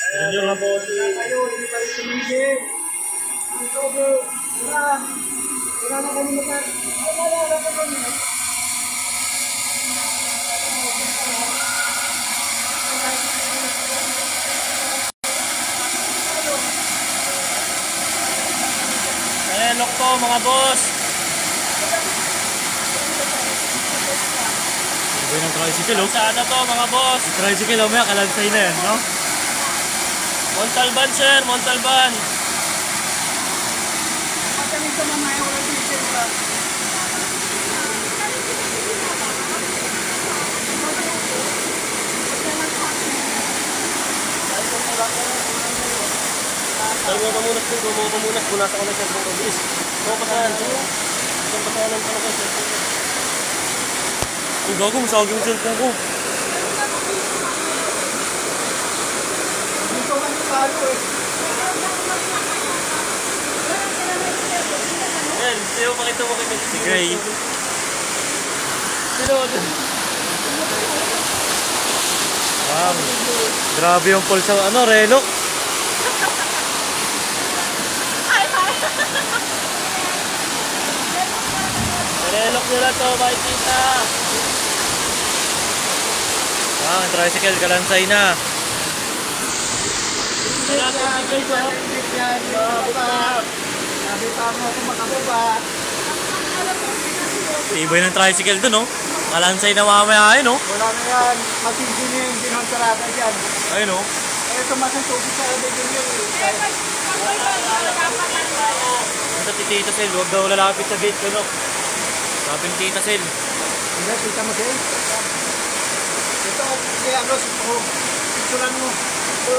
Yun yung labote. Kayo, hindi pa rin tumigil. Ang sobo. Wala na kami naman. Wala na kami. Lock po mga boss. Iba yung tricycle, oh. Sana to mga boss. Yung tricycle, umaya kalansay na yan, no? Montalban sir, Montalban. Pagkamin sa mamaya, walang diesel pa. Talungan ka muna, gumawa ka muna. Punasa ko na siya kung kabilis. Gumawa pa saan. Gumawa pa saan ang tanong ko. Ang gago, masagin yung cellphone ko. Dito ka ni Palo eh. Ayan, sa'yo pakita mo kay si Gray. Wow, grabe yung pulse sa ano, relok. Relok nila to, makikita. Wow, ang tricycle, kalansay na. Sabi pa mo kung makababa. Tibay ng tricycle dun, no? Kalansay na mamaya, ayun, no? Wala na yan. Matindi na yung ginontrata dyan. Ayun, no? Eh, tumasang tubig sa atin yun. Sa Tita Sel, huwag daw lalapit sa gate ko, no? Sabi ni Tita Sel. Hindi, tita mo din. Ito, kaya ano, picturean mo. Ito.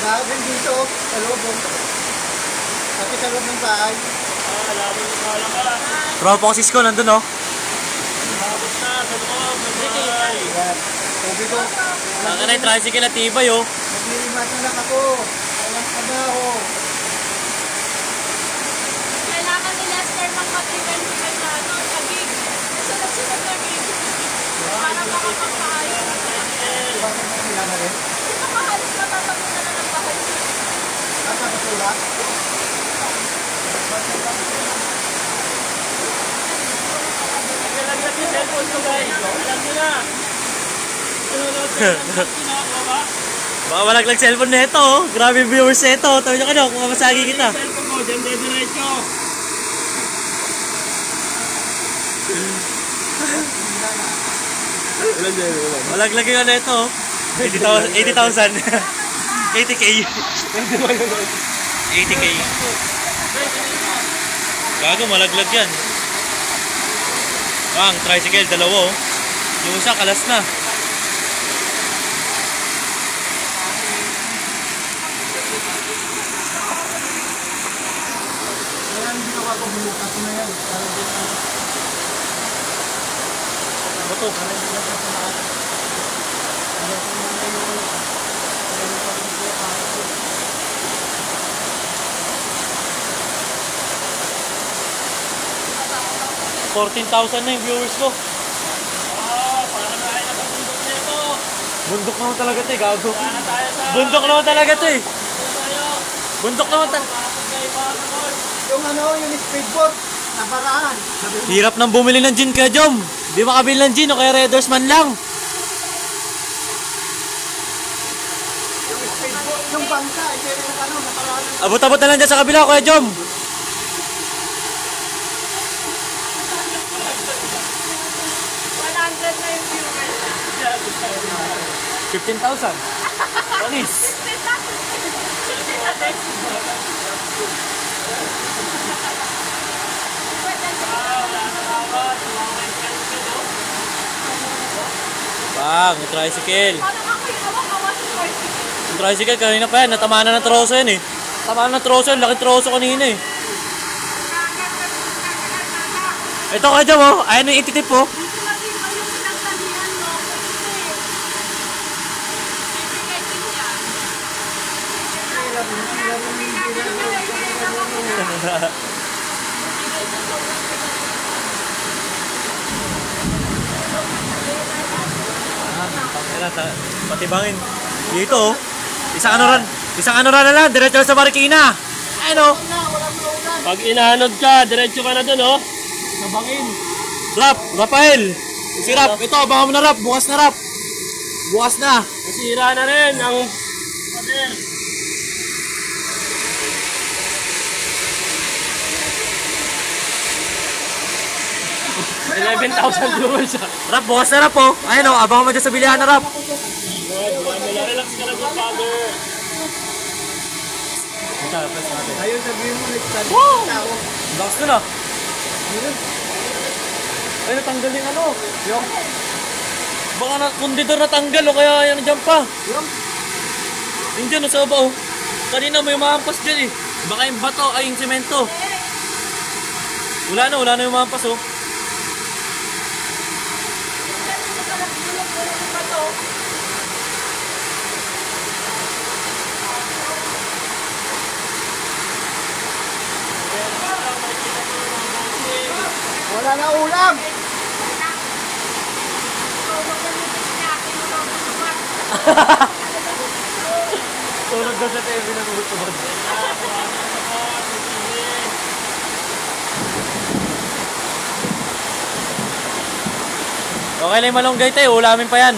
Lahat din dito, sa loob. Kasi sa loob ng bahay. Alam mo yung mahala ka. Tropa ko Cisco, nandun, no? Tapos na, sa loob ng bahay. Sabi ko, Saka na yung tricycle at tibay, oh. maglilimat na lang ako. Walang trabaho. Kailangan ni Lester mag-25 na ano, sa gig. Sunod-sunod na gig. Para makapagpaayos. Bakit mo kailangan rin? Ito mahalis na tatapunan na ng bahay. Nakakasula? Nalaglag yung cellphone ko, guys. Alam nyo na. Baka malaglag cellphone na ito, oh. Grabe viewers na ito. Tabi nyo ka na, kung masagi kita. Cellphone mo, dyan diretso. Malaglag yung ano ito, oh. 80,000. 80K. 80K. Gago, malaglag yan. Ang tricycle, dalawa, oh. Yung isa, kalas na. Kaya hindi ko kapabulukas na yan. Ano to? $14,000 na yung viewers ko. Parang na tayo nakabundok nito. Bundok naman talaga ito, gago. Bundok naman talaga ito, eh. Bundok naman talaga. Yung ano, yung speedboat, naparaan. Hirap nang bumili ng gin kaya, Jom. Di makabili ng gin o kaya Redders man lang. Yung speedboat, yung bangka, hindi rin ano, naparaan. Abot-abot na lang dyan sa kabila, Kuya Jom. 100 na yung viewers. 15,000. Panis. Bang, yung tricycle. Parang ako yung awa-awa sa tricycle. Yung tricycle, kanina pa yan. Natamaan na ng troso yan, eh. Tamaan na ng troso yan. Laking troso kanina, eh. Ito ka dyan, oh. Ayan yung ititip, oh. Dito lagi ba yung pinagtanian mo? Bibigay din niya. Patibangin. Dito, oh. Isang ano na lang, diretso sa Marikina. Ano? Pag inaanod ka, diretso ka na dun, oh. Nabangin. Rafael. Si Rap, ito, abangan mo na Rap. Bukas na Rap. Bukas na. Nasira na rin ang pader. $11,000 viewers. Rap, bukas na Rap, oh. Ayun, oh, abangan mo dyan sa bilihan na Rap. Relax ka lang yung father. Ayun, sabihin mo, nagsabi Wow! ng tao. Lakas na na. Ay, natanggal yung ano. Yung... Baka na, kondidor natanggal o kaya yan dyan pa. Yung, Yung dyan, nasa baba, oh. Kanina may mahampas dyan eh. Baka yung bato, ay yung semento. Wala na yung mahampas, oh. wala na ulam. Tulog daw sa TV ng utod. Okay lang yung malunggay tayo, ulamin pa yan.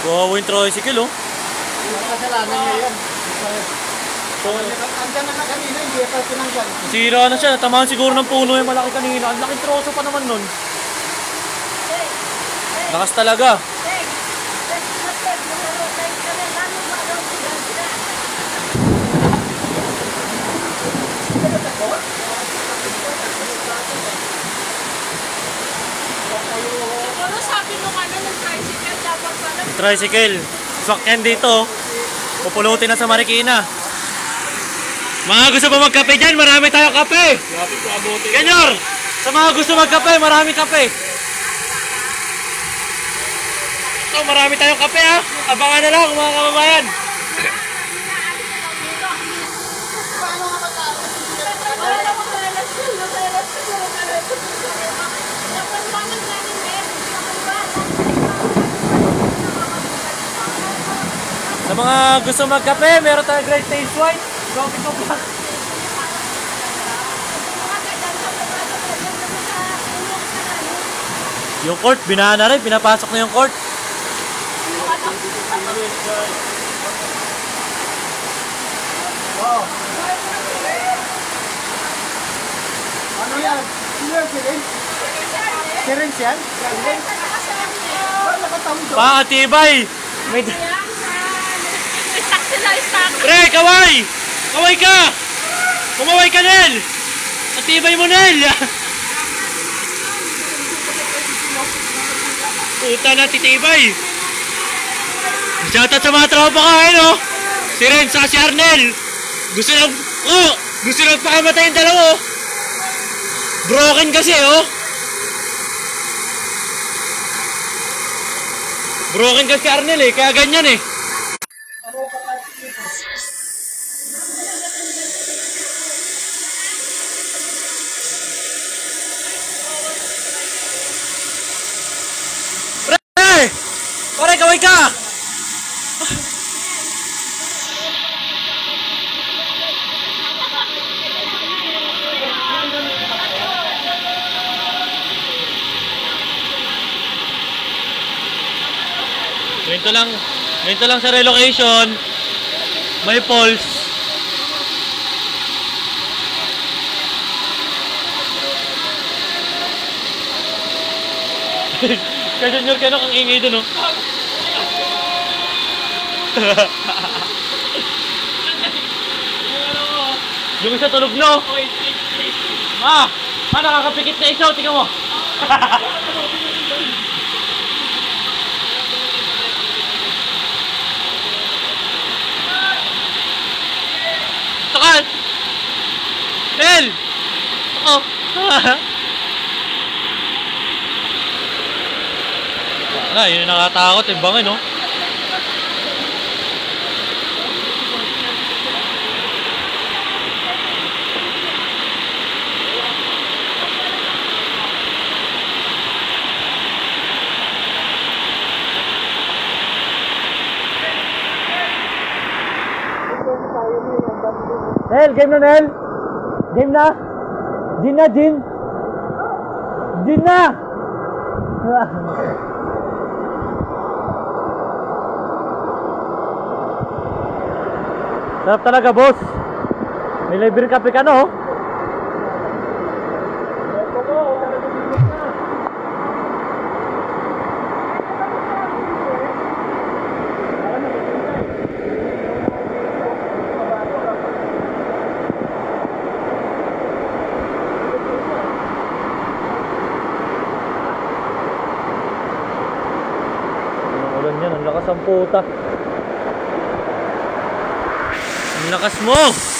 Wow, yung tricycle, oh. Kasalanan niya yan. Andyan na kanina, hindi pa tinanggal. Sira na siya, natamaan siguro ng puno yung malaki kanina. Ang laking troso pa naman nun. Lakas talaga. Ano sabi nung ano ng tricycle dapat pala? Tricycle. Swak yan dito. Pupulutin na sa Marikina. Mga gusto pa magkape dyan, marami tayong kape. Ganyor! Sa mga gusto magkape, marami kape. Ito, marami tayong kape ha. Abangan na lang mga kababayan. Sa mga gusto magkape, meron tayong Great Taste White. Coffee ko black. Yung court, binahan na rin. Pinapasok na yung court. Oh. Ano yan? Sino yan, Sirin? Sirin siya? Ba't nakatawid doon? Pakatibay! May... Pre, kaway! Kaway ka! Kumaway ka, Nel! Atibay mo, Nel! Puta na, titibay! Shoutout sa mga tropa ka, no? Si Ren, saka si Arnel! Gusto lang pakamatay yung dalawa, oh! Broken kasi, oh! Broken kasi si Arnel, eh, kaya ganyan, eh! Pare, kaway ka! Ganito lang sa relocation. May pulse. Kaya Junior, kaya kang ingay dun, oh. Yung isa tulog na, oh. Nakakapikit na isa, tingnan mo. Takal! Nel! Oh! Wala, yun yung nakatakot, yung bangin, no? Nel, game na, Nel. Game na. Gin na, Gin. Gin na. Sarap talaga, boss. May libreng kape ka, no? Ulan yan, ang lakas ang puta. Ang lakas mo!